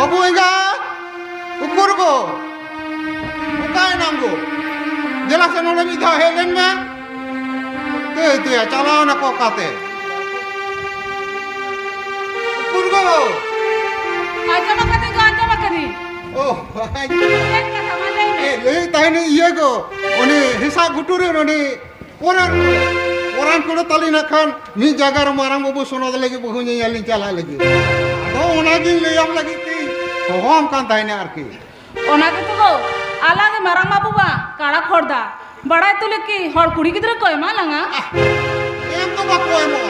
बाबू एंगा उकुर को उकाय नाम को जला से नोले मिधा हेलेन में ते चलाओ ना को काते उकुर को आजा मकदी गाजा मकदी ओ एक का समाले में ले ताने ये को ओने हिसाब गुटुरे ओने orang kono tali nak kan ni jaga marang babu sono lagi bahu nyalin cala lagi do onagi leyam lagi ti hom kan taine arki ओनागे तो गो आलागे मारांग बाबू बा काड़ा खोड़दा बड़ा तुले की हर कुड़ी किधर कोई मालंगा em to ba koy mo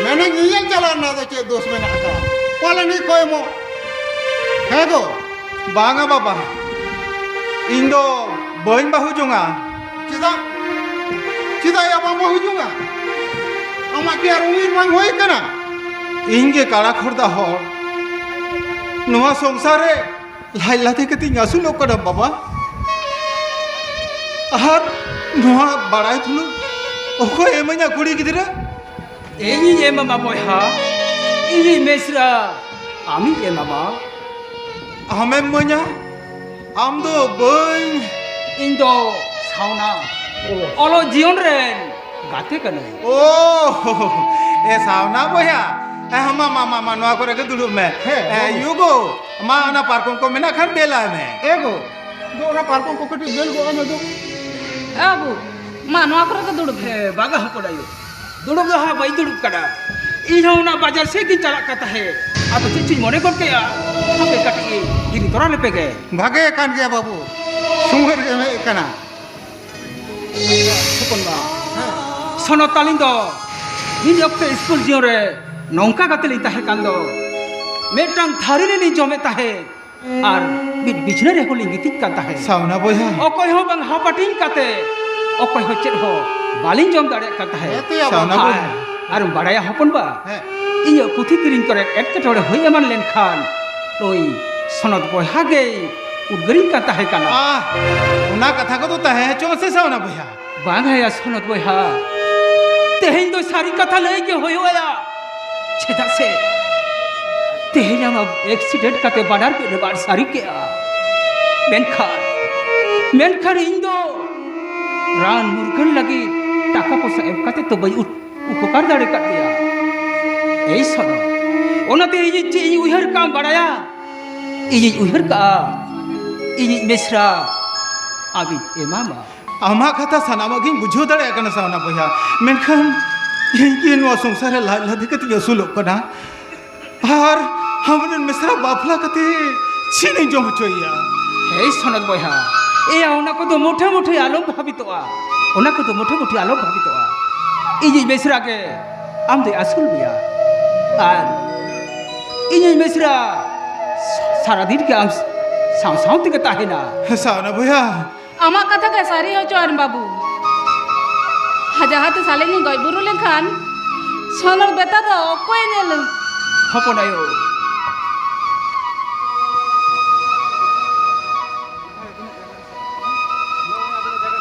मैंने nyal cala na do che dos में ना कोले ni koy mo he go banga baba indo boin bahu junga cida ya bang bahu junga ama ki ar umir bang hoy kana inge kala khorda hor noa songsare laila te kati ngasu lok kada baba ahar noa barai thulu oko emanya kuri gidira ini ye mama boyha ini mesra ami ye mama amem manya am do boy indo sauna olo jion ren gate kana oh sauna boya mama noa kore ke dulu me yugo ma na parkon ko mena khan bela me ego do na parkon ko kati bel go ame do Abu मानो आकरो तो दुड़ he baga hakodayo duduk ha bai duduk kada ino na bajar se ki chalak kata hai ato chichi mone kor ke ya ape kati gini tora lepe ge भागे कान गया बाबू सुंगर के में कना hopon ba sono talin do ini okte school jion re nongka kate li tahe kan do metang thari re ni jome tahe ar bichna re holi gitik kan tahe सावना बोया okoy ho bang hapatin kate okoy ho chet ho balin jom dare kata hai Eto ya sauna boya ar badaya hopon ba inya puthi kiring kore etketore hoy eman len khan loi sonot boya ge udgering kata hai kana उना कथा को तो तहे चो से सावना बोया bang hai ya sonot boya tehin do sari kata lei ge hoy hoya cheda se tehin ama accident kate badar ke bar sari ke a menkhan indo ran murgan lagi taka posa em kate to bai upokar dare kat dia ei sono onate ei je uihar kam badaya ei uihar ka ei mesra abi emama आमा कथा सनामा गिन बुझो दड़े कना सावना बोया मेनखान ये no संसार ला दिकत यसुलो कना और हमन मिश्रा बाफला कते छिने जो होचोया ei sonot boya ei ona ko do mothe mothe alom bhabitoa ona ko do mothe mothe alom bhabitoa ei mesra ke am de asul biya ar ei mesra saradin ke am saw te ta hai na सावना बोया अमा कथा के सारी हो चोर बाबू हजाहत साले नि गय बुरु लेखान सोनर बेटा तो कोई nail hopon ayo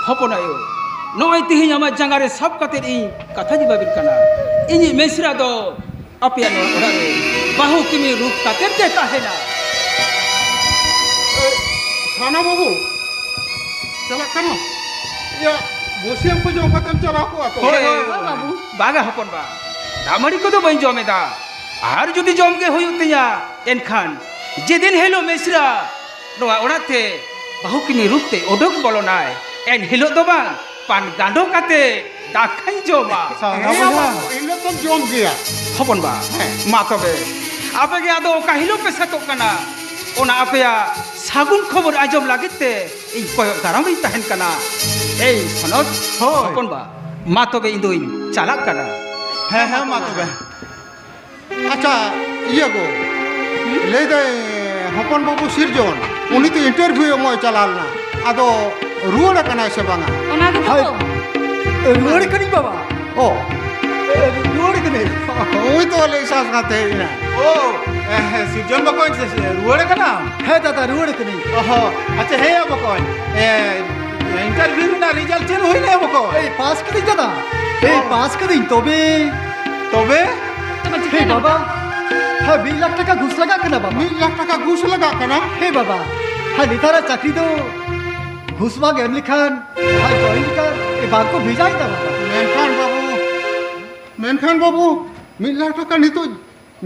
hopon ayo noi tihi ama jangare sab kate i katha ji babin kana ini mesra do apia no ora re bahu kimi rup kate de kahena साना बाबू चला कनो या बोसी हमको जो खत्म चला को आतो hoy babu baga hopon ba damari ko do bai jome da ar jodi jom ge hoyu tiya enkhan jedin helo mesra noa orate bahu kimi rup te odok bolonai en helo do bang pan gando kate dakhai joma सावना बोया इले तो जोम गया hopon ba ma tobe apege ado kahilo pesa to kana ona apea sagun khobor ajom lagite ei koyo daramai tahen kana ei sonot hopon ba ma tobe indoin chalak kana है मा तो बे अच्छा ये गो ले दे हपन बाबू सिरजोन उनी तो इंटरव्यू मो चलालना आदो रुवड़ कना से बांगा ओनागे तो ruwar kani baba ओ ruwar kani ओई तो ले सास खाते ना ओ सिरजोन बकोन से रुवड़ कना he dada ruwar kani ओहो अच्छा है बकोन इंटरव्यू ना रिजल्ट चेन होई ना बकोन ei pass kadi dada ei pass kadi tobe तबे hey baba हाँ 1 लाख टका घुस लगा के ना बाबा 1 लाख टका घुस लगा कना हे बाबा हाँ नितारा चाकरी तो घुस मांग एम लिखान हाँ जॉइन कर ए बाग को भेजा ही था बाबा मेनखान बाबू 1 लाख टका नहीं तो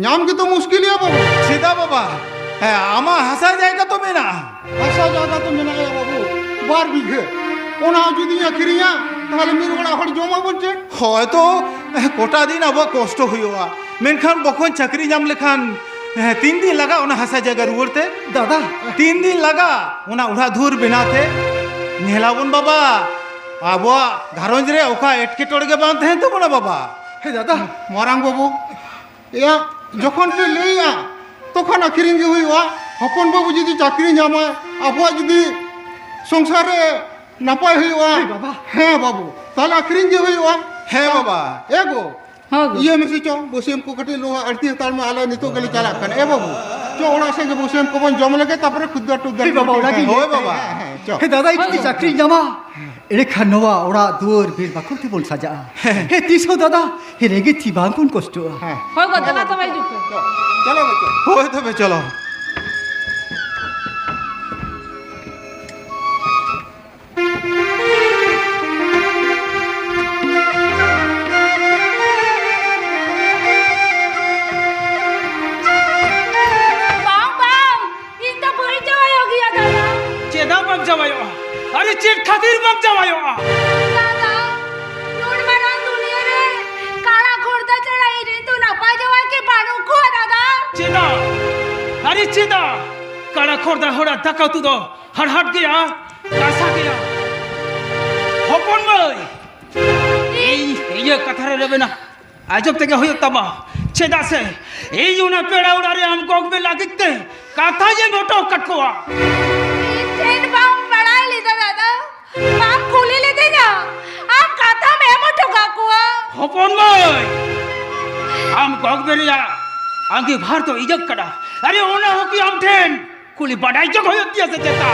नाम की तो मुश्किल है बाबू सीधा बाबा आमा हंसा जाएगा तो मेरा ऐसा जागा तो मेना है बाबू 12 बीघे ओना जुदी आखिरिया ताहले मीर बड़ा हड़ जमा बचे হয়তো কোটা দিন আবার কষ্ট হইয়া মেনখান বখন চাকরি জাম লেখান 3 दिन लगा ओना हंसा जाएगा रुवरते दादा 3 दिन लगा ओना उड़ा धूर बनाते नेहलाबन बाबा आबो घरंज रे ओका एटके टोड़गे बांधते हैं तो बोला बाबा हे दादा मारांग बाबू या যখন পে লইয়া তখন আখিরিং গে হইয়া হপন বাবু যদি চাকরি জামা আবুয়া যদি সংসারে নাপাই হইয়া বাবা। হ্যাঁ বাবু তাহলে আখিরিং গে হইয়া है बाबा एगो हाँ गो। ये में से चो बसेम को कटे लोहा अड़ती तार में आला नितो गली चला कन ए बाबू चो ओड़ा से बसेम को बन जम लगे तापरे खुद टुद हे बाबा ओड़ा की होय बाबा चो हे दादा इतनी चाकरी जमा एरे खानवा ओड़ा दूर बिल बाकुल ते बोल साजा हे तीसो दादा हे रेगे थी बांकुन कष्ट हां হয় গো দাদা তো ভাই জুপে चलो बच्चो होय तो बे चलो बाम बाम इन तो भई जाय हो गया दादा चेदा बम जवायो अरे चिट खातिर बम जवायो दादा नून मना दुनिया रे काला खोड़दा चढ़ाई रे तू ना पा जावा के बाड़ू को दादा चेदा अरे चेदा काड़ा खोरदा होड़ा धक्का तू दो हट गया कासा गया হপন ভাই এই যে কথারে রেবে না আজব থেকে হইও তাবা ছেদাসে এই উনা পেড়া উড়ারে আম গগবে লাগিতে কাথা যে মোটো কটকোয়া ट्रेन बाम बड़ाई ली दादा बाम खुली लेते जा आप काथा में मोटो काकुआ হপন ভাই আম গগবেরিয়া আগে ভার তো ইজক করা আরে ওনা হকি আম ঠেন কুলি বড়াই জগ হইও দিয়াছে চেতা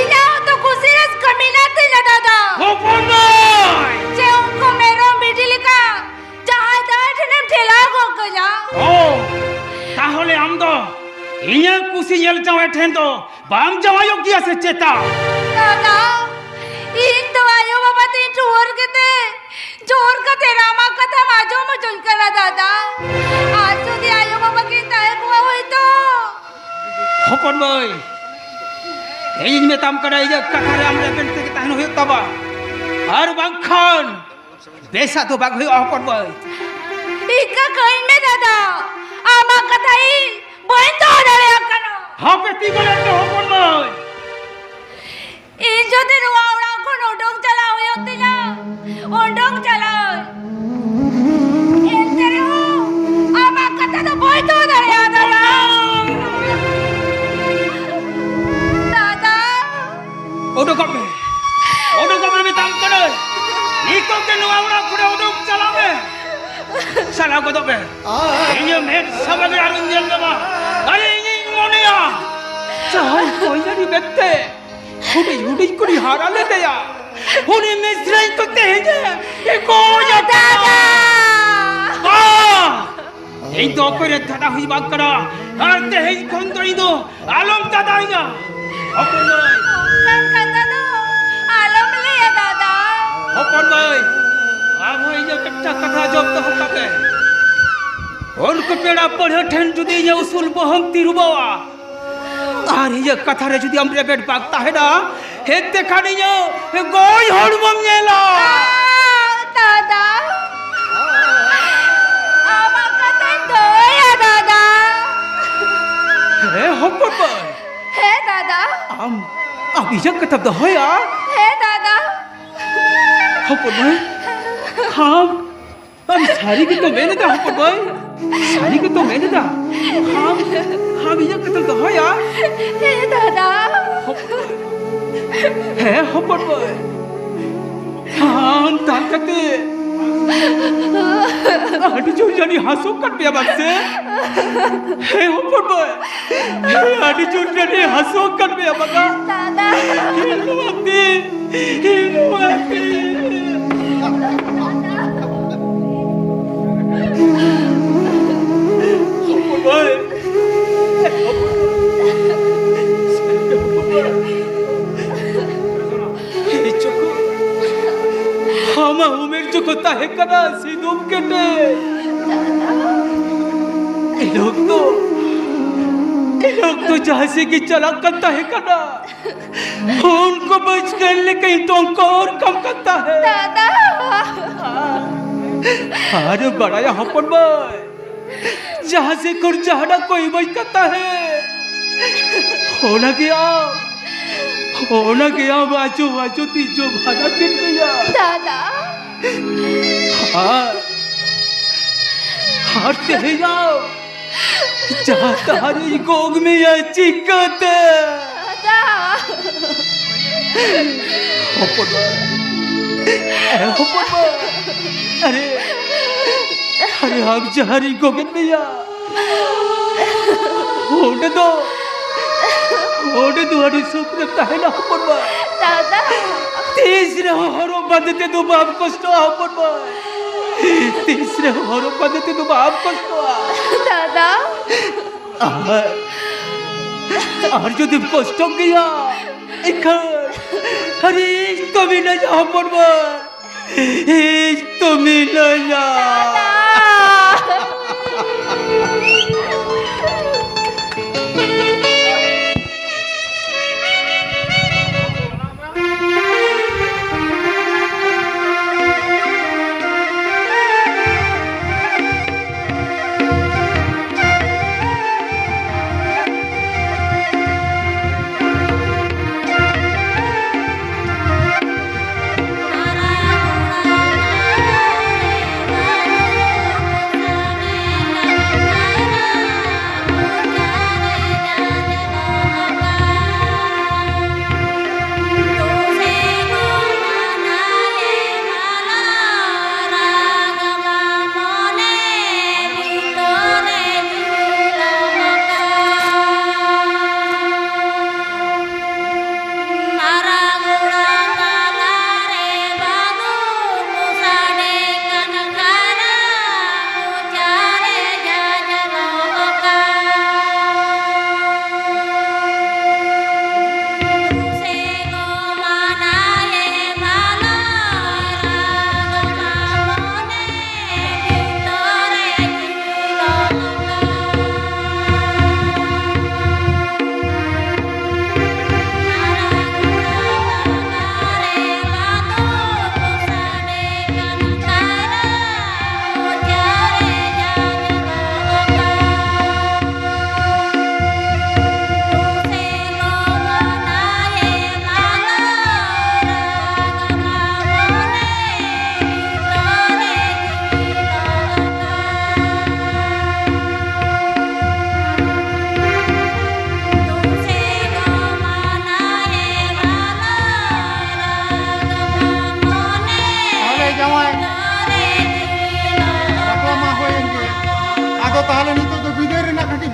इना तो कुसिरस कमीना थे ना दादा হপন ভাই जे उनको मेरो बिजली का जहां दाठ ने ठेला को गया ও তাহলে আম দো ইয়া কুসি এল যাওয়া ঠেন তো বাম যাওয়ায় গিয়াছে চেতা दादा इन तो आयो बाबा ते जोर के तेरा मा कथा माजो मचुल करा दादा आज सुधी आयो बाबा की ताय कुआ हुई तो হপন ভাই এই মেতাম করা এই যে কাকারে আমরা পেন থেকে তাহন হইও তাবা আর বাংখান বেসা তো বাগ হইও হপন ভাই इका कहीं में दादा आमा कथाई बहन तो रे कनो হাপে তি বলে তো হপন ভাই इन जो दिन वावड़ा को नोटों चला हुई होते जा ओंडों चला इन तेरे हो आमा कथा तो बहन तो रे दादा ওডো কবে মেতাম করে নিকো কে নোয়া করে ওডো চালাবে সালা কো দবে এই যে মের সবাগে আর ইঞ্জিন দেবা আরে এই মনিয়া চাই কইলারি বেতে হুডি করে হারালে দেয়া হুনি মিশ্রাই করতে হে যে এ কোয়া दादा এই তো করে দাদা হইবা করা আর তে এই খন্দই দো আলম দাদা ইয়া হপন ভাই kan kata tu alam le ya दादा হপন ভাই আম হই যে একটা কথা জব তো হকাকে ওনকো পেড়া পড়ে ঠেন যদি যে উসুল বহম তিরুবাওয়া আর এই যে কথারে যদি আমরা বেড পাকতা হে না হেতে খানি যে গই হড়বম নেলা दादा ama kata tu ya दादा হে হপন ভাই है दादा আম আবি যে কথা তো হয়া है दादा হপন ভাই हम सारी की तो मैंने था हपन भाई सारी की तो मैंने था हम ये कतल तो है यार है दादा है हपन भाई हम ताकते आटी जो जानी हंसो कट दिया बात से है हपन भाई आटी जो जानी हंसो कट दिया बागा दादा हिलवाती हपन भाई को ताहे कना सिदुम केटे ये लोग तो जहाँ से कि चला करता है कना उनको बच कर ले कहीं तो उनको और कम करता है दादा अरे बड़ा यहाँ पर भाई जहाँ से कुछ जहाँ कोई बच करता है होना गया बाजू बाजू तीजो भाड़ा गिर गया दादा हारते हैं जाओ जहाँ तारी गोग में यह चिकत दादा अरे हम जहरी गोगन में या होने दो अरे स्वप्न है ना अपन दादा तीसरे हरो बंदते दो बाप कष्ट अपन तीसरे हरो बंदते दो बाप कष्ट दादा और जो दिन कष्ट गया अरे तो मिल जा अपन तो मिल जा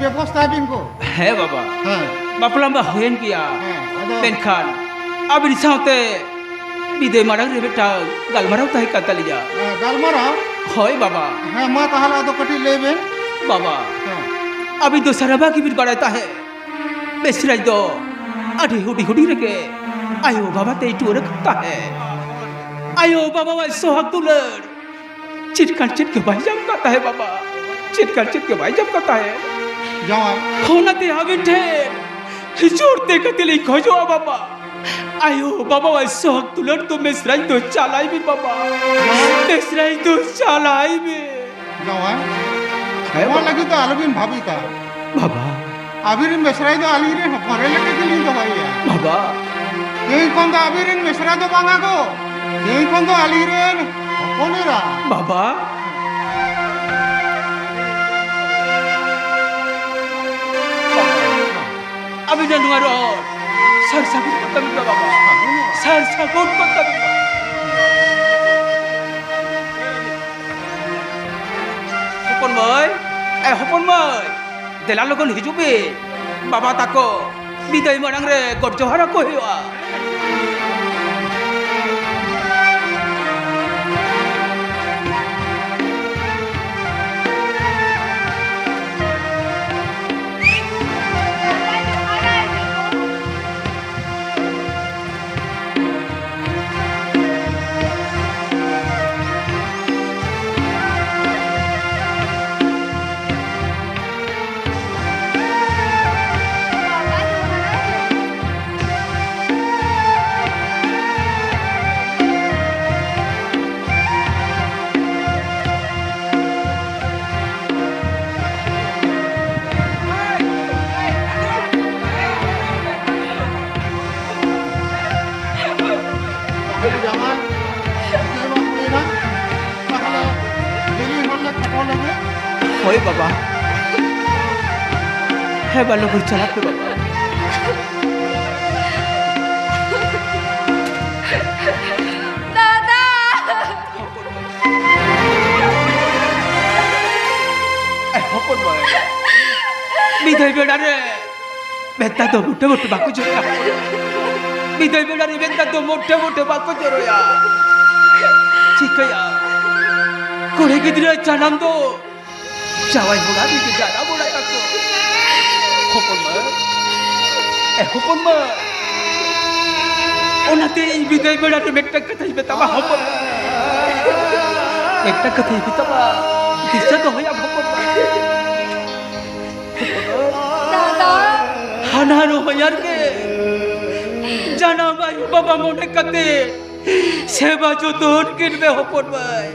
व्यवस्था बिन को है बाबा हाँ बापला मा होयन किया हाँ पेनखान अब इन साउते बिदे मारंग रे बेटा गालमाराव ताही कातलिया गालमारा होय बाबा हाँ मा ताहला तो कटी लेबे बाबा हाँ अभी तो सरबा की बिर बड़ाता है बेसराई दो अड़ी हुडी हुडी रखे आयो बाबा ते टूर करता है आयो बाबा वा सोहाग तुलर चिटकन चिट के भाई जम करता है बाबा चिटकन चिट के भाई जम करता है जवान होना ते आविठे जोड़ते कतली खोजो बाबा आयो बाबा वा सोहाग तुलर तो मेसराई तो चालाई भी बाबा मेसराई तो चालाई भी जवान है वहाँ लगी तो आलबिन भाभी का बाबा अभी मेसराई तो आली रे हमारे लगे के लिए तो भाई है बाबा यही कौन तो अभी मेसरा तो मांगा को यही कौन तो आली रे कौन है रहा बाबा अभी जनवारो सर सबूत को तभी बाबा सर सबूत को तभी हपन भाई हपन भाई देला लोगन हिजुबे बाबा ताको बिदाय मारंग रे गरजहारा को हेवा Hoi baba. Hai balo berjalan ke baba. দাদা Hopon boy. Bidai bedare. Betta to motte baku joro ya. Bidai bedare betta to motte baku joro ya. Chika ya. Kore gidira janam do. Jawai bola di jana bola takko. Hopon boy. Hopon boy. Onate bidai bedare betta katha betama hopon. Betta katha betama. Bisa to hoya hopon boy. দাদা হানারো হয়ারকে জানা ভাই বাবা মনে কাতে সেবা যতন কিনবে হপন ভাই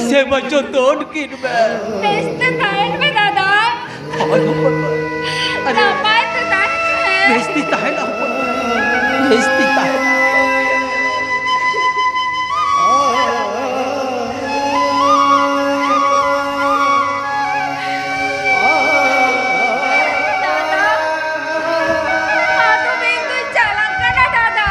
সেবা যতন কিনবে বেস্তে তাইনবে দাদা হয় হপন ভাই আরে নামাই তো তাইনবে বেস্তি তাহে না হপন ভাই বেস্তি তাহে না দাদা আতো বিন্দু চালান কানা দাদা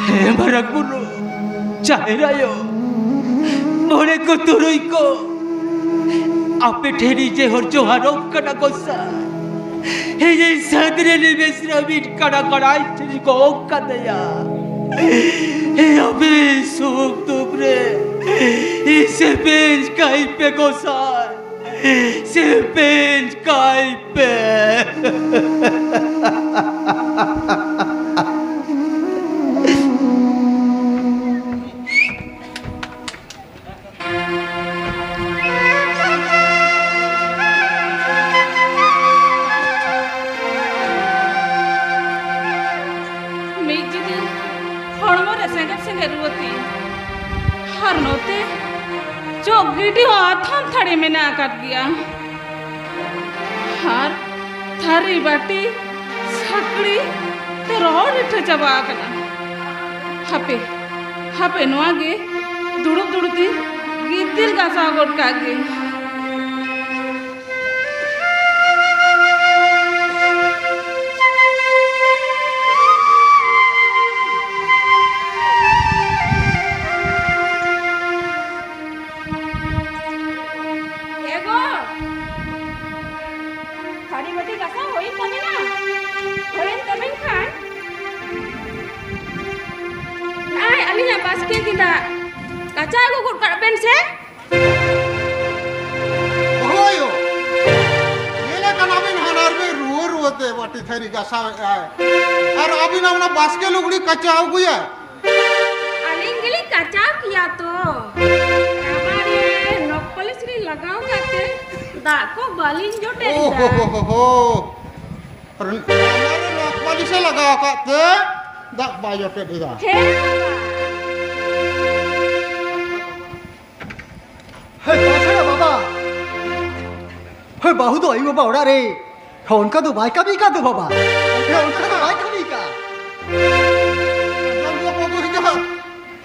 হে মারাক বুনো চাহেরায়ো মনে কো তুরুই কো আপে ঠেরি যে হর জোহারক কানা গোসা হে যে সাদরে নিবেসরা বিট কানা করাই ঠেরি কো কাদয়া হে আবে সুখ তুমরে ইসে বেঞ্চ কাই পে গোসা সে bench chi pay Mejidi hormo resengap ruwati har note jogidi atham thade mena akat gaya har thari bati sakri te rod ithe chaba akana hape noa ge duduti gitil gasa god kage Kaca aku kut karapen se? Oyo. Yele kan abin hanar be ruwate wati thari gasa ar abin amna baske lugdi kacha au guya. aling gili kaca kiya to amare nokpolis ri lagao kate da ko balin jote हमारे नौकरी से लगा करते दक बाजो पे दिया he हे ताछड़ा बाबा हे बाहु तो आई बाबा ओड़ा रे हे उनका तो भाई का भी का तो बाबा हे उनका तो भाई का भी का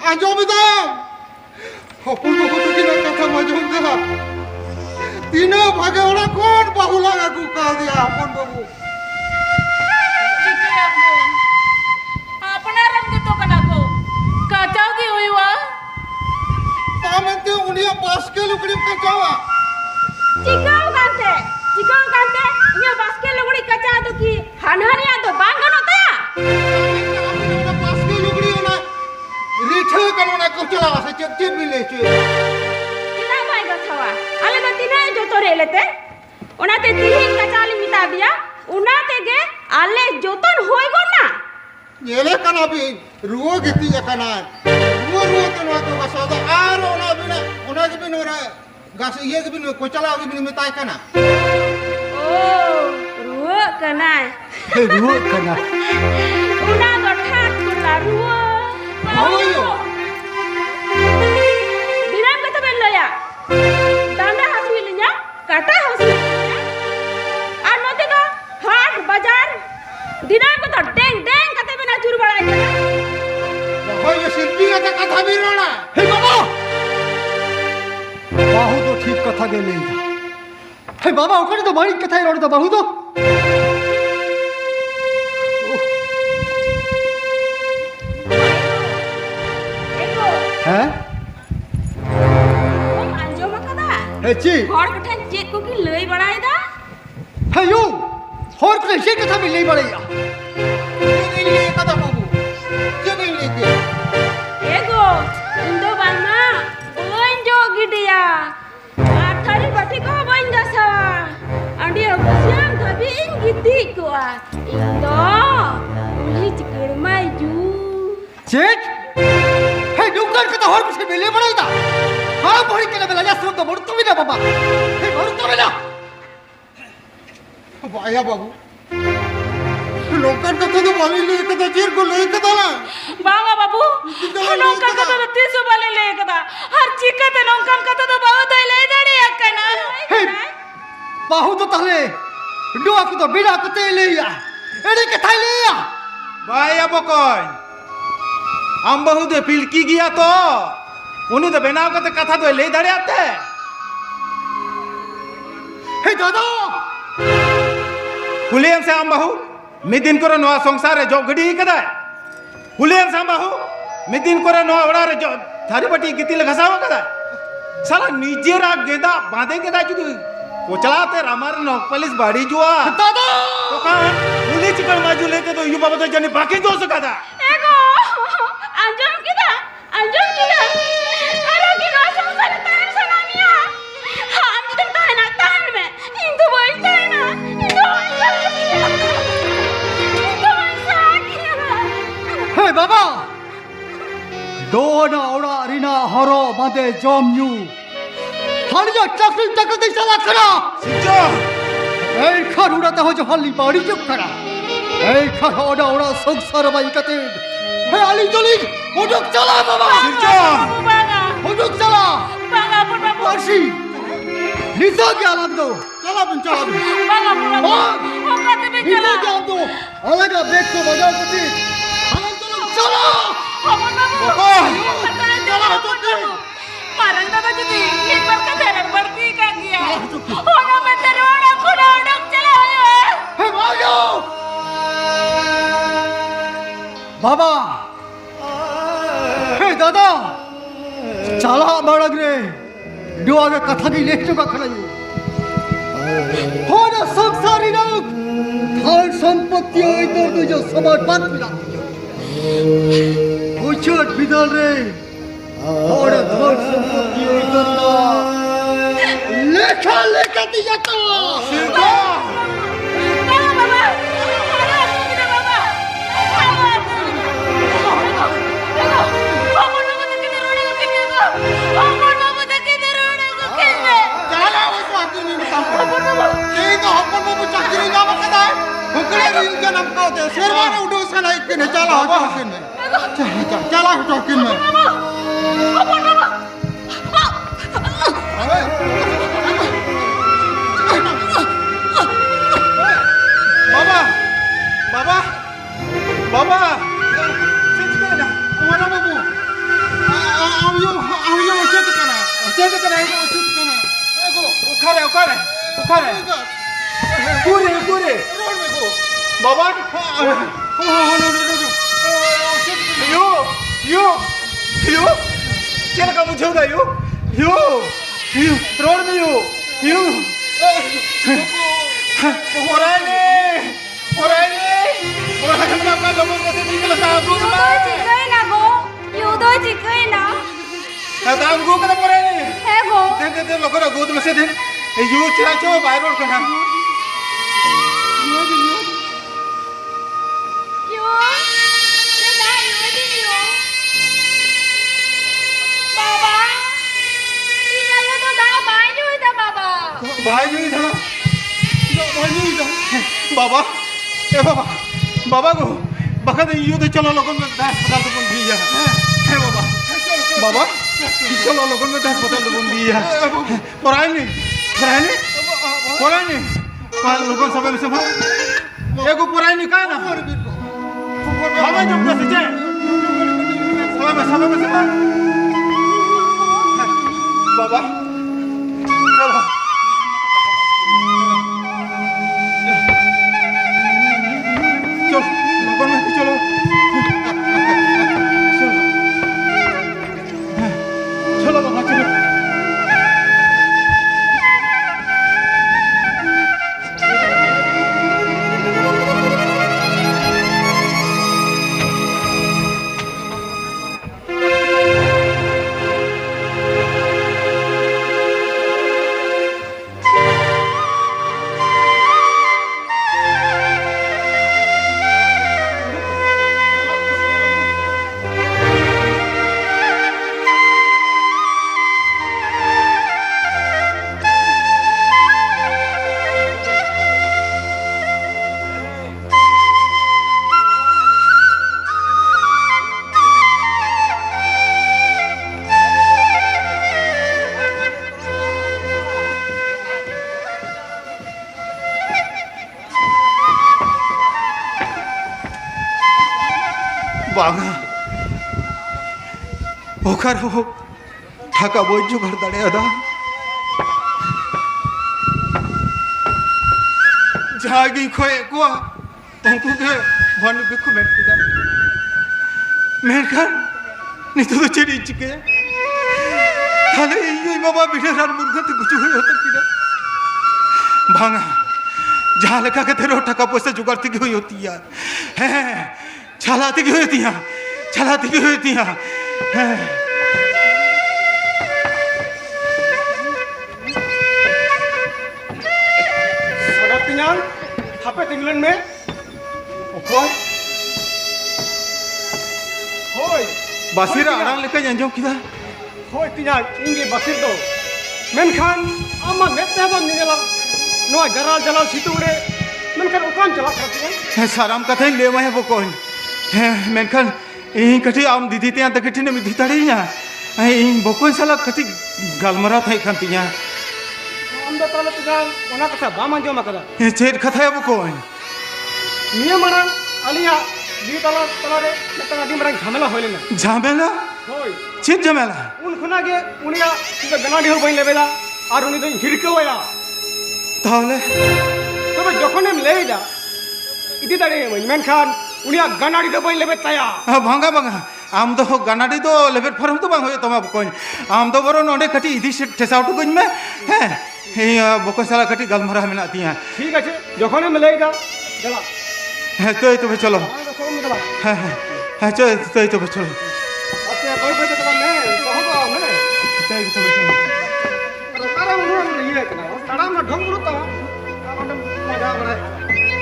आजो बिदा अपन को तो की ना कथा मजो बिदा तीनों भागे ओड़ा कौन बाहुला को का दिया अपन बाबू apanaram gitu kanako kacau ki huiwa पामंते उन्हें बास्के लुकड़ी का जावा Cikau kante inya baske lugudi kaca to ki hanhariya to bangano ta Baske लुकड़ी ना रिठे करना को चला से चिप मिले चे tina bai ga thawa ale to tina joto relete onate tihin kaca ali mita dia unate ge ale joton hoi gona येले कना भी रुओ गिती कना रुओ तो ना को सौदा आरो ना बिना उना के बिन ओरा गास ये के बिन को चला के बिन मिताय कना oh ruo kana हे रुओ कना una gothat kula ruo Oyo. dinam kata bello ya danda hasmilinya kata hasmilinya anote ga hat bazar शिल्पी का कथा भी रोना हे बाबा बाहु तो ठीक कथा गेले हे बाबा ओकरे तो बड़ी कथा रोड तो बाहु तो हैं अंजो मकदा हे ची हर कठन चेक को की लई बड़ाईदा हे यू और कुछ ऐसी कथा भी नहीं बढ़ेगा कथा बाबू जगह लेके एगो इंदो बाना ओंजो गिडिया आठारी बटी को बंजा सा अंडिया बसियाम धबी इन गिद्दी को इंदो उली चिकड़ माइजू चेक हे दुकान का तो और कुछ मिले बढ़ेगा हां बड़ी के लेवल या सुन तो बड़ तो भी ना बाबा हे बड़ तो भी ना आया बाबू लोकन कथा तो बोली ले कथा चीर को ले कथा ना बाबा बाबू नौका कथा तो 300 वाले ले कथा हर चिकत नौकन कथा तो बहुत है ले दड़ी अकना हे बाहु तो तहले डुआ को तो बिना को ते ले या एड़ी कथा ले या भाई अब कोई हम बहु दे पिलकी गया तो उन्हीं तो बनाव करते कथा तो ले दड़े आते हे दादा हुलियन से हम बहु मिदिन को नवा संसार जो गड़ी कदा हुलियन से हम बहु मिदिन को नवा ओड़ा रे जो थारी बटी गितिल घसावा कदा साला नीचे रा गेदा बांधे गेदा जुदी वो चलाते रामार न पुलिस बाड़ी जुआ दादा तो कहां हुली चिकन माजू लेते तो युवा बता जने बाकी जो सका था एगो अंजम किदा अरे की ना संसार तार सनामिया हम तो ताना तान में इंदु बोलते ना इंदु हे बाबा दोना ओड़ा रिना हरो बादे जमयू हलिया चक्री चक्री चला करा सिजो ए खर उड़ाता हो जो हली बाड़ी चुप करा ए खर ओड़ा ओड़ा संसार बाई कते हे अली जली उडुक चला बाबा सिजो बागा उडुक चला बागा बाबा वर्षी निसा क्या लाग दो चला बिन बागा बाबा वो कहते भी निसा चला क्या दो अलग बैठ को बजा कती हलन चला बाबा बाबा चला तो मारन दादा जी एक बार का धरण बढ़ती का गया होना में तेरोड़ा खुला उड़क चला है हे भागो बाबा हे दादा चला बड़ग रे डुआ के कथा की लेख चुका खड़ाई हो ना संसारी लोग धन संपत्ति होई तो तुझे समाज बात मिलाती है उछट बिदल रे और धन संपत्ति होई तो ना लेखा लेखा दिया तो सिजो बाबा बाबा अरे बाबा चला वो तो आती नहीं काम ये तो हप्पन बाबू चाकरी जावा कदा हुकड़े रिंग के नम का दे शेरवाने उठो सना इतने चला हो किन में चला उठो किन में बाबा बाबा बाबा सिजो ना हमारा बाबू हम यो चेक करना चेक करना एगो उखारे पूरे पूरे रोड में गो बाबा यो यो यो चल का मुझे होगा यो रोड में यो ओराने का लोगों को से निकल सा दूध में युदो चिकई ना दाम गो का ओराने एगो दे लोगों का गोद में से दे यो चला चो बाहर रोड का यो ये दा यो दी यो बाबा ये तो दा बाई जो दा बाबा भाई जी था बाबा ए बाबा बाबा को बखा दे यो तो चलो लोगों में दास अस्पताल तो बंद दिया है बाबा बाबा चलो लोगों में दास अस्पताल तो बंद दिया पराने काल लोगों सब से एगो पराने का ना हमें जो प्रश्न है sama बाबा चलो चलो लोगों में चलो चलो बाबा चलो बागा ओकर हो ठाका बोझ जो घर दड़े अदा जागी खोए को उनको के भानु बिखु बैठ के मेरखान नितो तो चेरी चिके थाले ये बाबा बिना रात मुर्गा ते कुछ हुई होता किना भांगा जहाँ लगा के तेरे ठाका पैसा जुगाड़ की हुई होती है चलाती की होती है चलाती की होती है सड़क तिनाल हापे इंग्लैंड में ओकोय होय बासिरा आराम लेकर अंजम किदा होय तिनाल इंगे बासिर दो मेनखान आमा मेते बम निगला नोआ जराल जलाल सितुड़े मेनखान ओकान चला करते साराम कथा ले मैं वो कौन मेनखान इन कटी आम दीदी ते अंत कटी ने मिधी तड़िया इन बकोन साला कटी गलमरा थे खंतिया आम दो ताले तिनाल ओना कथा बाम अंजम कदा चेर कथा है वो कौन निये मरा अलिया दी ताला तालारे मेता दी मरा झमेला होइलेना झमेला होय चेर झमेला उन खुना के उनिया तिबे गना ढेर बइन लेबेला और उनी दो हिरकेवया ताहले तबे जखन हम लेइदा इदी दाड़े मेनखान उनिया गनाड़ी दो बइन लेबे तया भांगा भांगा आम दो गनाडी तो लेबेट फरम तो बांग होय तमा बकोन आम दो बरो नोंडे कटी इदी से ठेसाउटु गइन में हैं हे बको साला कटी गलमरा मेना तिया ठीक আছে যখন हम लेइदा चला है तो चलो हाँ हाँ चलो तो चलो अच्छा कोई कोई तो मैं कहो तो आओ मैं तो चलो ताराम उन ये कना ताराम ना ढंग रुता ताराम मजा बड़ा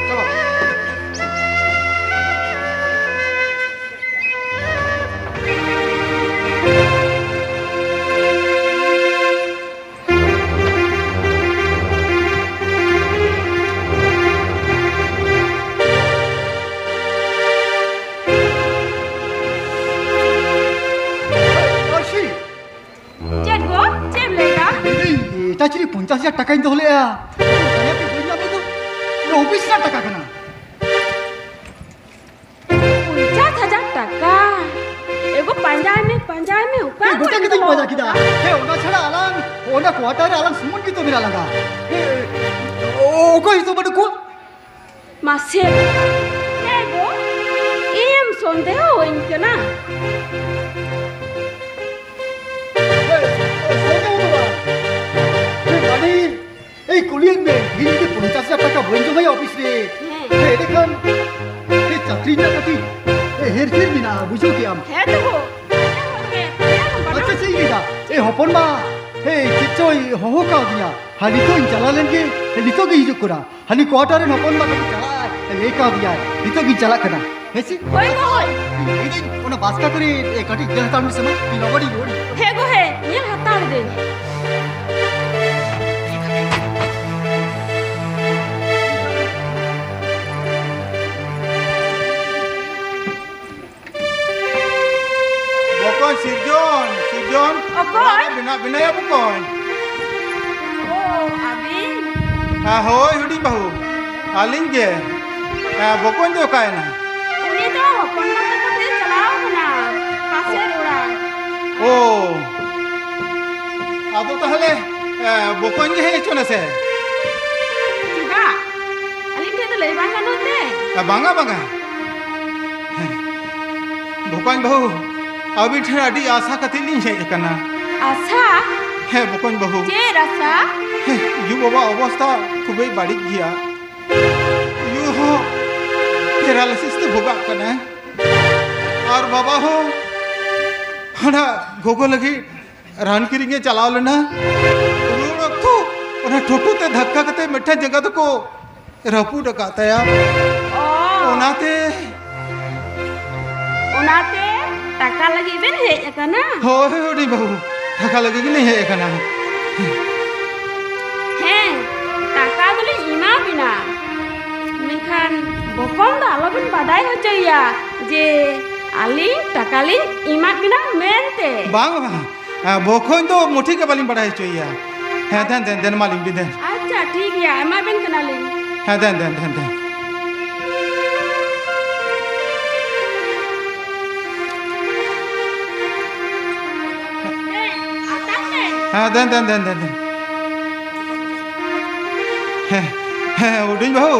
चलो चेट गो चेम लेगा এটা চিনি 50,000 টাকা ইনতে হলে আমি বইনা তো 24,000 টাকা কেনা 50,000 টাকা एगो पंजाय में उका গোটা কি মজা কিদা হে ওনা ছাড়া আলাম ওনা কোয়ার্টারে আলাম সুমন কি তো মিলা লাগা ও কই তো বড় কো मासे एगो एम संदेह होइन केना এই কলিয়ান মে দিনকে 50,000 টাকা বইন জমাই অফিস রে হে দেখান এই চাকরি না কাটি এ হের ফের বিনা বুঝো কি আম है तो हो আচ্ছা সেই গিদা এই হপন মা হে কিচই হহ কা দিয়া হানি তো চালা লেনগে হে নিতো কি হিজুক করা হানি কোয়ার্টারে হপন মা কাটি চালা এই কা দিয়া নিতো কি চালা করা হেসি होय गो होय এই দিন ওনা বাসকা করে এ কাটি গেল তার মিসে মা কি লগড়ি লোড়ি है गो है ये हताड़ दे bokon sirjon Okon? bina ya bokon ओ अभी hoy hudi bahu aling ge bokon do kai na उनी तो हपन मत को दे चलाओ ना পাশের ওড়ান। ও আদো তাহলে বকন গে হেছো না সে Tidak. Alin dia tu lebih bangga nanti. বাঙা বাঙা বকন বহু আবি ঠের আডি আশা কাতে লিন হেজ কানা Asa, হ্যাঁ বকন বহু je rasa. ইউ বাবা অবস্থা খুবই বাড়ি গিয়া ইউ হো প্যারালাইসিস তে ভোগা কানা আর বাবা হো হনা গোগো লাগি রান কিরিঙে চালাও लेना रोड तो ओना ठोटू ते धक्का कते मिठा जगह तो को रपू डकाता या Oh, ओनाते onate taka lagi ben hej kana. होय होडी बहु धक्का लगे कि नहीं है कना Heh, taka dulu ima bina. Mengkan bokong dah lo ben badai hoja ya. Je ali taka li ima bina mente. बांग बोखों तो मुठी के बालिम बढ़ाई चाहिए है देन देन देन मालिम भी देन Acha, ठीक ya. Emma ben kenalin. है देन देन देन देन Heh, atas deh. है देन देन देन देन है उड़ी बहु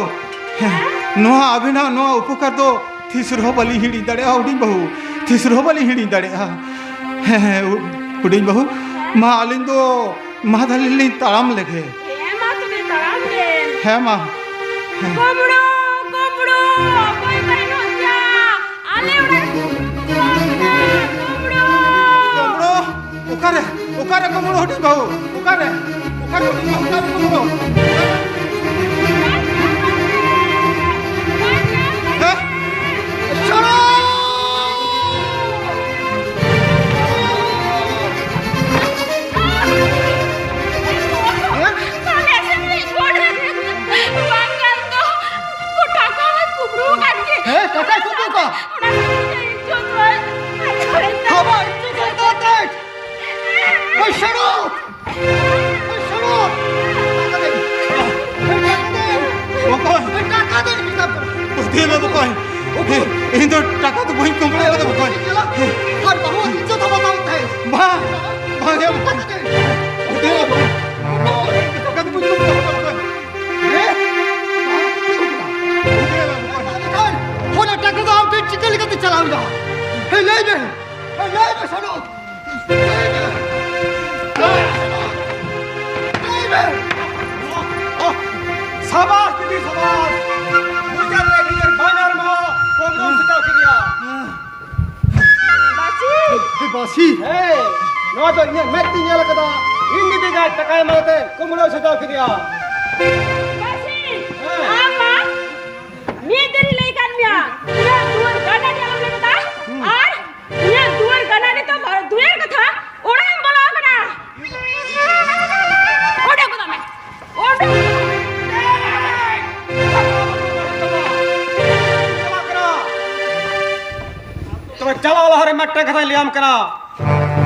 नोआ अभी ना नोआ उपकार तो तीसरो बलि हिड़ी दड़े उड़ी बहु तीसरो बलि हिड़ी दड़े उड़ी बहु माँ अलिन तो माँ दलिन ताराम लगे Emma tu deh taram deh. है माँ Kumbro, kumbro, koi koi noja. Ale udah kumbro. कमरो उकारे उकारे कमरो उड़ी बहु उकारे उकारे उड़ी उकारे कमरो है Kali sini gua banggan tuh. Ku takut kumbro kan ke. হ্যাঁ টাকাই কুকু কা Udah ikut tuh. খাবার ইচ্ছে করে দাঁতে ওই সরো ওই সরো টাকা দে বকন টাকা দে হিসাব কর उठे में बकन इन तो टाका तो वही कंपनी वाला बकन और बहुत इज्जत बताते हैं भा भागे টাকা দে उठे टाका तो वही कंपनी वाला बकन उठे में बकन होने टाका तो आप चिकन लेकर चलाओ जा हे ले ले सरो সাবাস দিদি সাবাস মুজার রেডির বানার মা কোমরম সেটাও কিয়া Basi. বাসি হে নয় তো ইয়ে মেটি নিয়ে লাগা ইন্দি দিগা টাকা মাতে কোমরম সেটাও কিয়া Basi. Ama. Ni dari leikan dia. Dia dua gana dia lalu kata. Ar dia dua gana ni tu baru dua kata. Orang yang bola kena. Udah aku tak main. Udah. तो चला वाला हरे मट्टे कथा लियाम करा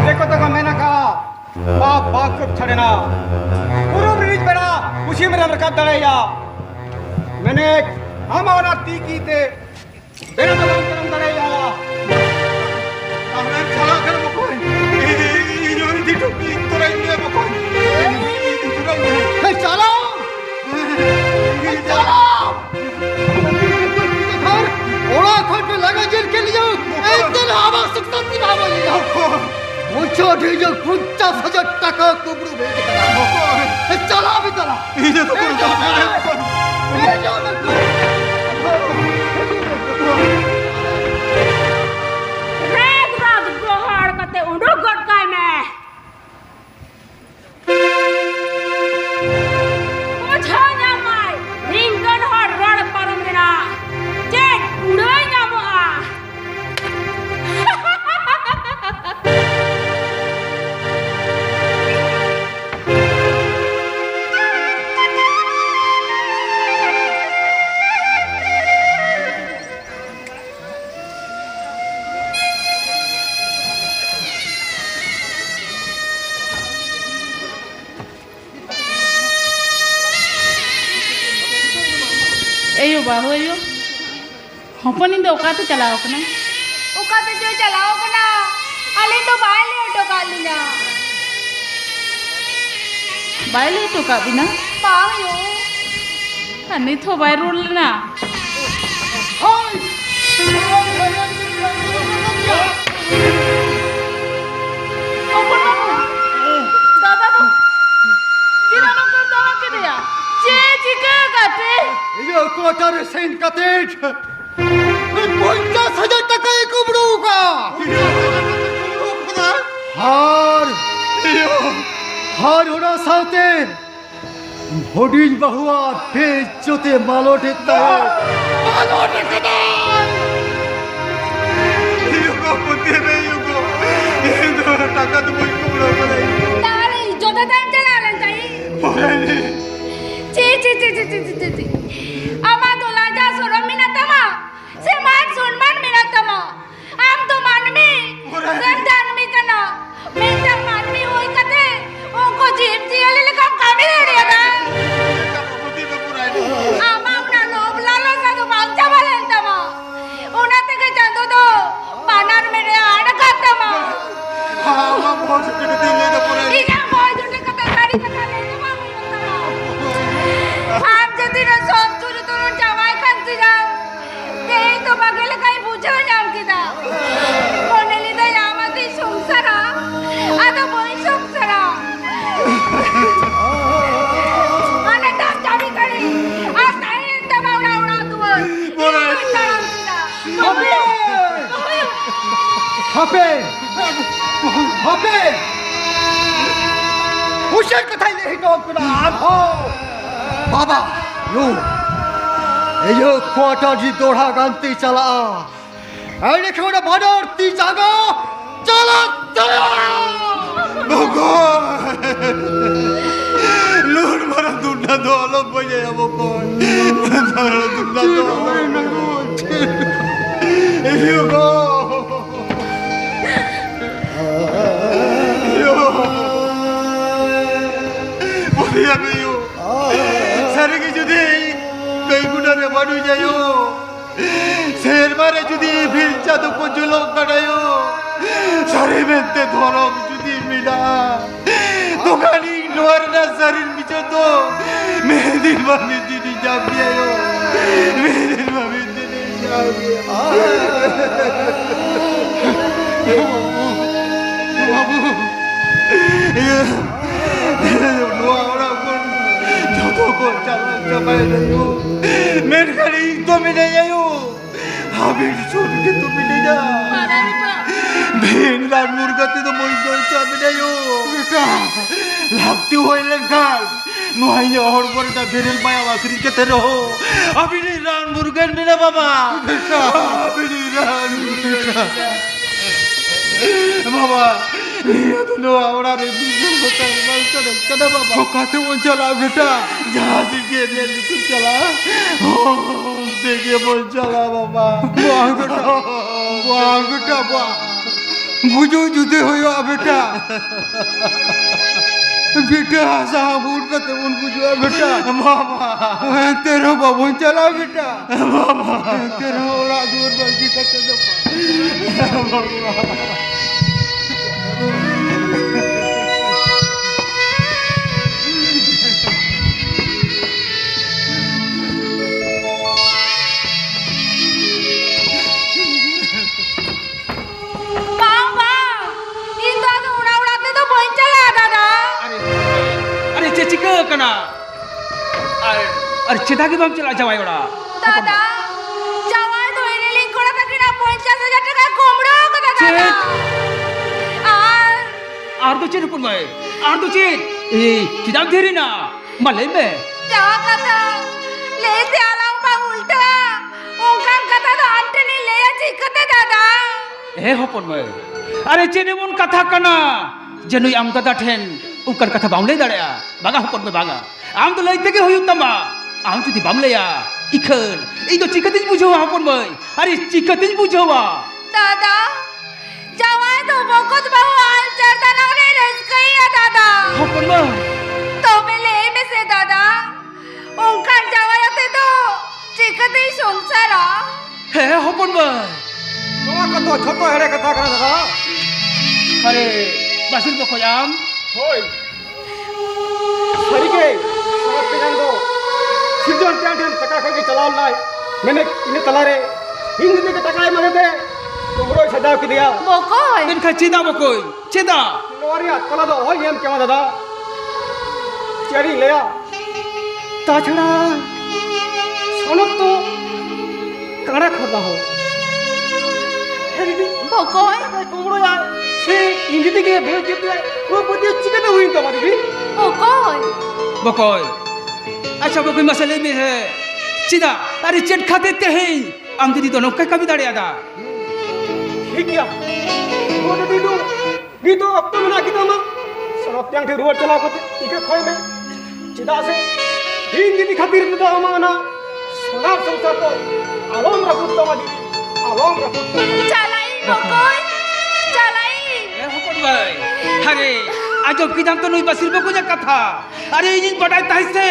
देखो तो मैंने कहा बाप बाप को छड़ना गुरु ब्रिज बेड़ा उसी में रबर का दड़ेया मैंने हम और ती की थे बेड़ा तो काम करम दड़ेया हमरा चला कर बकन यो दी टोपी तोरा इने बकन हे चलो चलो घर ओड़ा खोट में लगा जेल के लिए एक दिन हवा सकता थी बाबा जी मुझे ढीजो 50,000 টাকা कुबरू भेज करा बकन चला भी चला ये तो कोई ए जाओ ना Rek rat bohar kate unduk got kai me. Mucha nyamai. Ringgan hor rod parum dina. Jet udah nyamua. Ayo bahu hopon ini oka tu calaw kena. Uka tu jo jalao kana. Alin to baile to kalina. Baile to ka bina. Bang yo. Ani tho bai rul na. Dada to. Kirano ko dawa ke diya. Che chika gate. ये quarter Saint का तेज 50,000 টাকা কুমড়ুকা हार हार होना साथे hoarding बहुआ बेचोते मालो टेकता है युगो पुते में युगो ये दो टाका तो मुझे कुमड़ो बनाई Dale, yo te tengo que dar el Morani Ci. Ama dola ja soro minatama. Se man sun man minatama. Am to manmi. Sam janmi kana. Minta manmi hoi kate. Onko jeep jiyale le kam kami re diya. पुती में पुरानी Ama apna lob lalo sa to bangcha balen tama. Una teke jando do. Panar mere aada katama. हाँ माँ बहुत चिकती ले तो पुरानी Ina boy jute kata kari kata le tama minatama. Am jadi na sob churi turun jawai kanti jam. Dei to bagele kai bujo jam kita. Koneli da yamati sungsara. Ada boy sungsara. Ane tam jami kari. Asta enta bauna una tuan. हापे हापे हुशार कथाई ले हिटो कुना आभो बाबा यो quarter जी दोढ़ा गांती चला अरे खोड़ा भडोर ती जागो चला चला लूट मारा दुन्ना दो अलग बजे अब कौन मारा दुन्ना दो युगो पुतिया में यो सारे की जुदी कई गुना रे बाडू जायो शेर मारे जुदी फिर जादू को जुलो कड़ायो सारे में ते धोरो जुदी मिला तो खाली नोर ना शरीर बिचो तो मेरे मामी दीदी जाब दियो मेरे मामी दीदी जाब बाबू no ahora con todo con chala chapai yo मैं खाली तो मिले जायो अभी छोड़ के तो मिले जा Marami pa. भेन लाल मुर्गा ते तो मोई दो चा मिले यो बेटा लागती होय लंगाल नो आइए और बरदा भेरल पाया वाकरी के ते रहो अभी नहीं रान मुर्गन मिले बाबा बेटा अभी नहीं रान बेटा बाबा ये तो नो आवड़ा रे दूसरे होता है बस कदा बाबा तो काते वो चला बेटा जहां से के ले तू चला देखिए बोल चला बाबा वाह बेटा वाह बुझो जुदे होयो बेटा बेटा साहबूर का तो उन बुझो बेटा बाबा तेरा बाबू चला बेटा तेरा ओला दूर बगी का तो Bang bang. Itu ada urat itu boncel ada dah. अरे चेची का कना अरे चेता की बम चला जावाई बड़ा Dada. Jawai tu ini lingkura tak kena 50,000 taka komdo kata dada. आर दो चेन पुन में आर दो चेन ए किदाम धेरी ना मले में Jawa kata lese alam bang ulta. Ongkang kata tu anteni leya cikate dada. ए होपन में अरे चेने मन कथा कना जनुई आम दादा ठेन उकर कथा बामले दड़या बागा होपन में बागा आम तो लइते के होयु तमा आम जुदी बामलेया इखन ई तो चिकतिज बुझवा होपन में अरे चिकतिज बुझवा Dada. Jawai tu bokot bahu al cerita nangni rezeki ya dada. होपन में तो मेले में से दादा ongkang Jawa ya tu cikati sungsara. हे होपन में नवा कतो छोटो हेरे कथा करा दादा ᱟᱨᱮ ᱵᱟᱥᱤᱨ ᱵᱚᱠᱚᱭᱟᱢ ᱦᱳᱭ ᱥᱟᱹᱨᱤᱜᱮ ᱥᱚᱨᱚᱛ ᱛᱮᱜᱟᱱ ᱫᱚ ᱥᱤᱨᱡᱚᱱ ᱴᱷᱮᱱ ᱴᱟᱠᱟ ᱠᱷᱚᱡ ᱜᱮ ᱪᱟᱞᱟᱣ ᱞᱮᱱᱟᱭ ᱢᱮᱱᱮ ᱤᱱᱟᱹ ᱛᱟᱞᱟᱨᱮ ᱤᱧ ᱡᱩᱫᱤ ᱴᱟᱠᱟᱭ ᱮᱢᱟᱫᱮ ᱠᱩᱢᱲᱳᱭ ᱥᱟᱡᱟᱣ ᱠᱮᱫᱮᱭᱟ বকই ᱮᱱᱠᱷᱟᱱ ᱪᱮᱫᱟᱜ ᱵᱚᱠᱚᱭ ᱪᱮᱫᱟᱜ ᱱᱚᱣᱟ ᱨᱮᱭᱟᱜ ᱛᱟᱞᱟ ᱫᱚ ᱚᱦᱚᱧ ᱮᱢ ᱠᱮᱢᱟ দাদা ᱪᱮᱫ ᱤᱧ ᱞᱟᱹᱭᱟ তাছাড়া সনদ তো কাঁড়া খোদা হয় বকই কুমড়োয়া সে ইঞ্জিতে গিয়ে ভেজ যেতে ও বুদ্ধি চিকাতে হইন তো আমার দিদি বকই বকই আচ্ছা বকই মাসে লই মে হে চিদা আরে চেট খাতে তেহেই আম দিদি তো নৌকা কামি দাঁড়িয়ে ঠিক গিয়া ও দিদি নিতো অক্ত মনা কি তোমা সনদ ত্যাং থেকে রুয়ার চালাও করতে ইকে খয় মে চিদা আছে ইঞ্জিতি খাতির তো আমানা সোনার সংসার তো আলম রাখুত তোমা দিদি আলম রাখুত চালাই বকই চালাই এ হপন ভাই আরে আজব কি জানতো নই বাসির বকইয়া কথা আরে এই জিন বড়াই তাইছে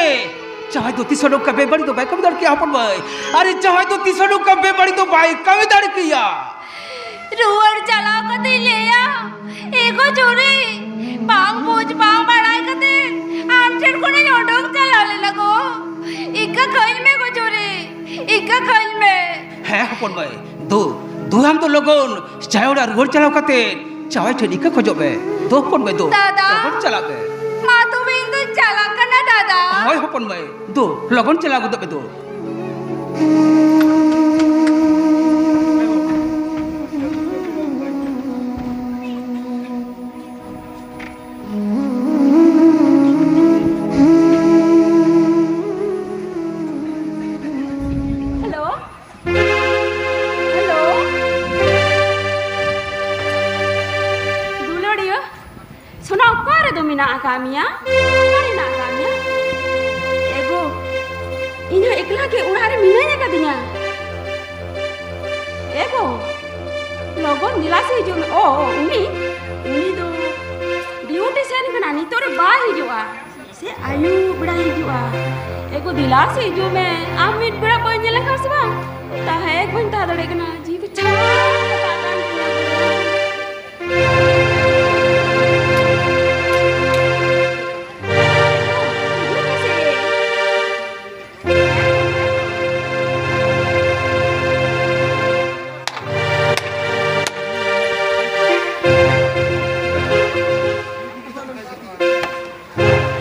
चाहे तो 300 लोग का बेबड़ी तो बाइक कमी दाड़ किया अपन भाई अरे चाहे तो 300 लोग का बेबड़ी तो बाइक कमी दाड़ किया रुअर चलाओ कते लेया एगो चोरी बांग बोझ बांग बड़ाई कते आमचर कोने ओडोक चलाले लगो इका खइल में को चोरी इका खइल में है अपन भाई दो हम तो लोगों चाहे उड़ा रोड चलाओ कते चाहे ठेडी का खोजबे दो अपन भाई दो दादा रोड चलाबे मा तो बिंदु चला करना दादा হয় হপন ভাই দো লগন চলা গো দবে দো हेलो हेलो दुलड़ियो सुना करे दो मिना आकामिया करे ना आकामिया एगो इन्हें एकला के उड़ारे मिना ने कदिया एगो लोगों दिलासे जो ओ उनी दो ड्यूटी से निकना नी तोरे बाहर ही जोआ से आयु बड़ा ही जोआ एगो दिलासे जो मैं आमित बड़ा बन लगा सबा ता है एक घंटा दड़े कना जीव छा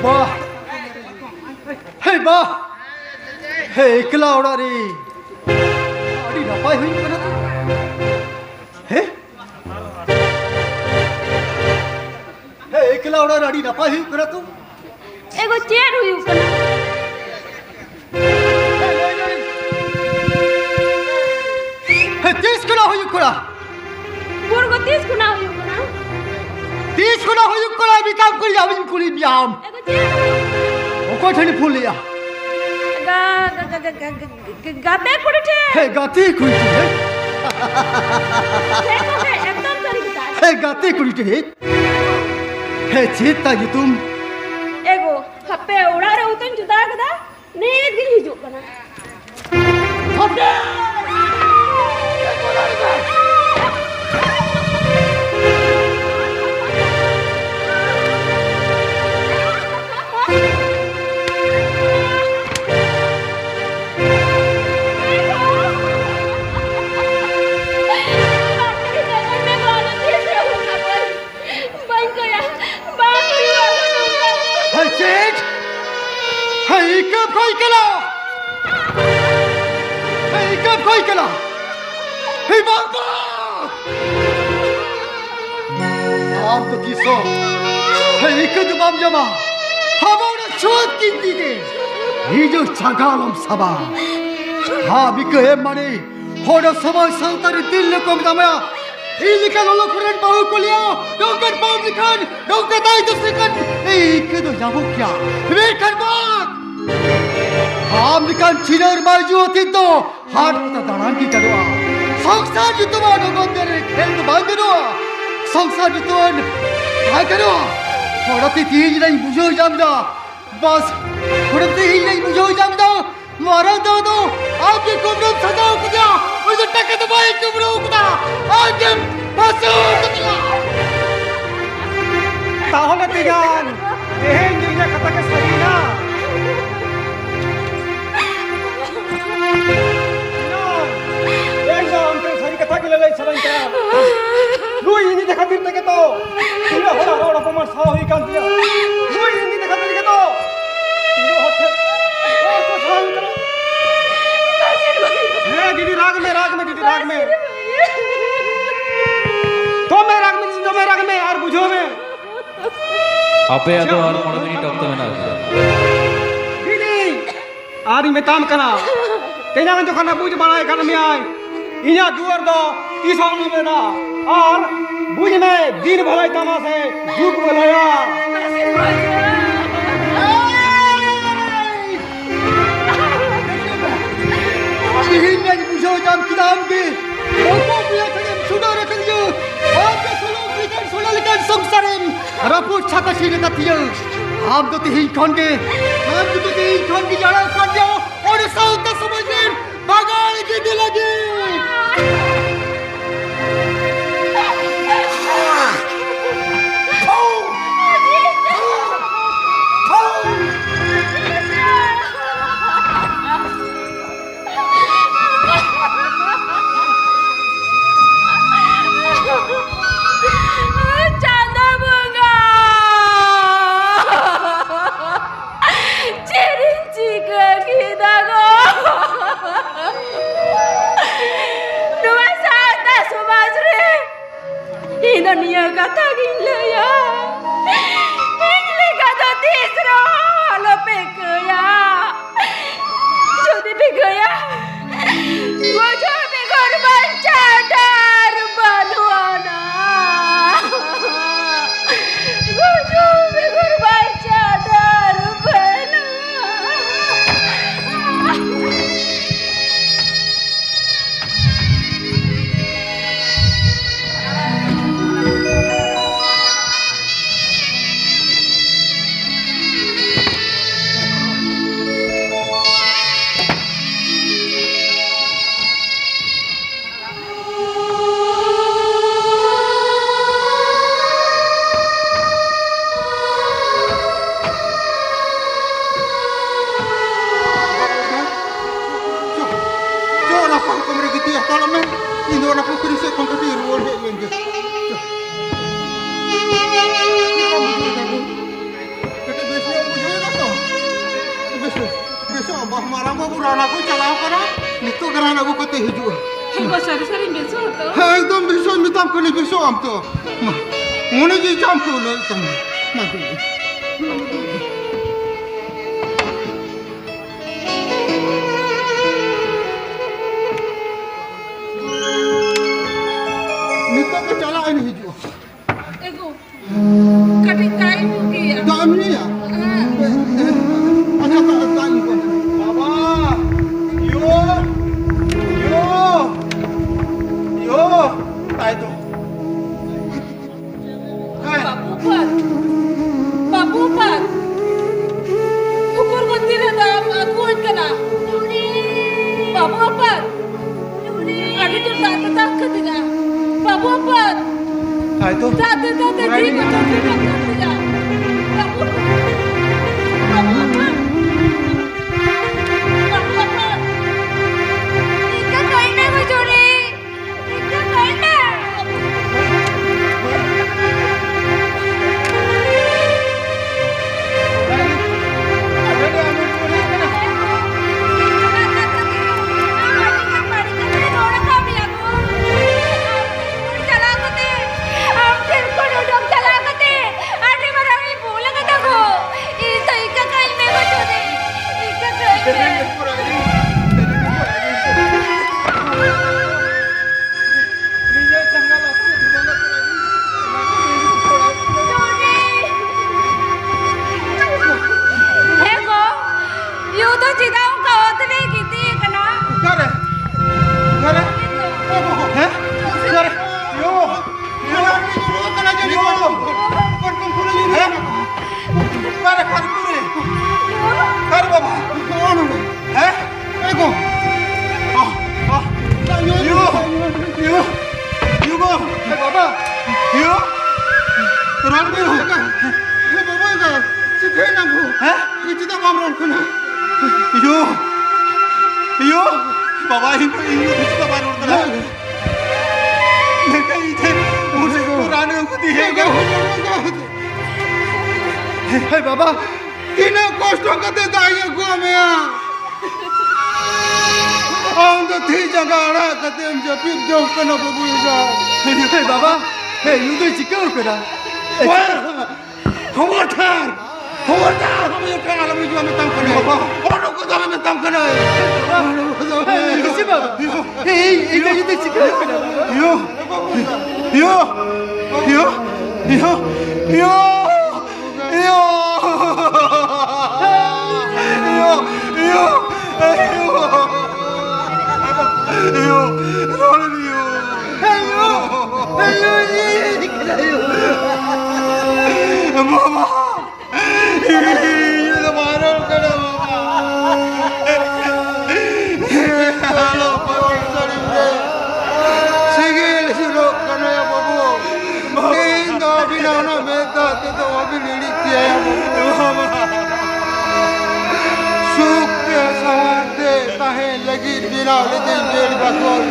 বাহ হে বাহ হে একলা ওড়া রে আড়ি নাপাই হইন কেন তো হে হে একলা ওড়া আড়ি নাপাই হইন কেন তো एगो चेयर हुई ऊपर হে 30 কোনা হইন কোনা पूर्व 30 गुना हुई ऊपर 30 কোনা হইন কোনা আমি কাম করি যাবি কুলি বিয়াম एगो चेयर ও কোঠানি ফুল লিয়া गाते पड़े হে গাতে কুইতে হে एकदम सही बता হে গাতে কুইতে হে চেতা যে তুম एगो हप्पे उड़ा रे उतन जुदा कदा नींद गिर हिजो कना হে চেট হে কব কই কেলা হে কব কই কেলা হে বাবা আম তো কিসো হে কদ বাম জামা হামারা চোদ কিন্তি দে এই যে ছাগালম সবা হা বিকে মানে হোড়া সবাই সাঁতারে দিল কম দামা ইলিকা ললো ফ্রেন্ড বাহু কলিয়া ডোকেট বাউ লিখান ডোকে তাই তো সেকেন্ড এই কেদো যাবো কিয়া বেকার বাক হাম লিখান চিনার মাইজু অতীত হাট তা দাঁড়ান কি করবা সংসার জুতবা ডগন্দরে খেল তো বাঁধ দেওয়া সংসার জুতন তা করো পড়তে তিজ নাই বুঝো জামদা बस पड़ते ही नहीं मुझे जामदा मारा दो आगे कुमरम सजाओ कुदा उसे टके दबाए कुमरो कुदा आगे बस कुदा তাহলে তিগান এই নিয়ে কথাকে সারি না একদম তে সারি কথা কি লাগাই ছলনটা লুই ইনি দেখা দিন থেকে তো তিরা হলা রড অপমান সা হই কান দিয়া লুই ইনি দেখা দিন থেকে তো তিরা হঠে ও তো সাল করো हे दीदी राग में दीदी राग में तो मैं राग में और बुझो में आपे अदो और 3 मिनिट ऑफ में ना दीदी आरी में काम करा तेना जो खाना बुझ बनाए खाना में आए इना दुआर दो 30 में मेरा और बुझ में दिन भलाई तमाशे झुक बोलाया हिंदे बुझो जाम किदाम के ओको पिया थगे सुनो रखियो आपके सुनो किदन सुनो लेकिन संसारम रपुट छाका सीने का थियो आप तो ही खान के जाड़ा कर जाओ और साउथ का समझ में बगाड़ के दे लगे चांदा bunga चिरिंचिका किदाgo dua sata sumasre Indonesia kata gila ya Indonesia kata tisro lo pekaya jadi pekaya gua jadi korban cadar baluana gua jadi korban cadar baluana एकदम बिसो मिताम को नहीं बिसो हम तो मुने जी जाम को लो तुम मत मिता को चला नहीं जो ego kati time ki दाम नहीं है अच्छा दाम को बाबा यो ताई तो Babu Pat ukur gundile da aku kana Babu Pat adi tu tata tak ketiga Babu Pat ताई तो tata di ko ketiga Babu Pat Ika kaina bajore Ika kaina rol me ho babu ga chikai na bu ha ichida bam rol kana yo yo baba ini kita baru udah mereka ini मुझे पुराने को दिएगा हे बाबा किने कष्ट कते दाइए को मेया आउं तो थी जगह आड़ा कते हम जपी जो कनो बाबू जा हे बाबा हे युद्ध चिकाओ करा खबरदार हम ये क्या आलम जो में तम कने बाबा और को तो में तम कने किसी बाबा हे ये युद्ध चिकाओ करा yo yo yo yo yo yo yo yo yo rol yo mama ये तो मारो करो Sigil siro kana ya babu Indo bina na meta Tito wabi lirik tiya ya babu Suk ke sawarte Tahe lagi bina Lagi bel bakol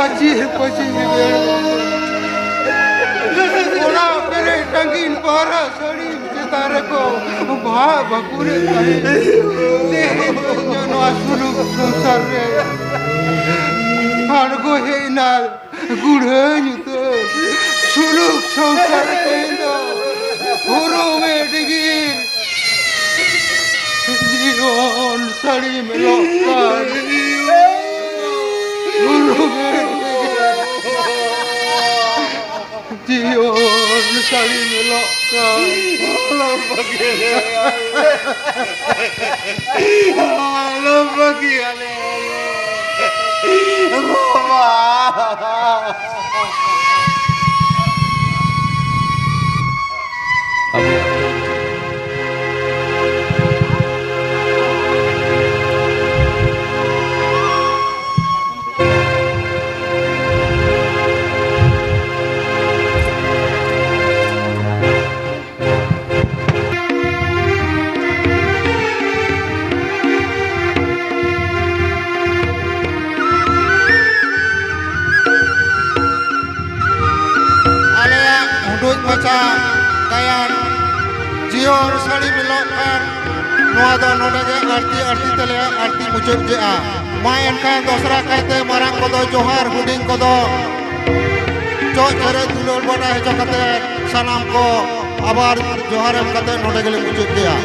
Acir pacir bel Ola pere tangin para Sari cetare ko Bha bakure tahe Dehe jano asuluk Sonsar re Hargo heinal gudhanyu to suluk sansar kendo horo me digir jion sari me lokkan horo me digir jion sari me lokkan alam bagale Maca kayan jion sari milokan noa do node ge arti tele arti mucuk je a main kan dosra kaite marang kodo johar huding kodo jo jere dulur bana hejo kate sanam ko abar johar em kate node gele mucuk je a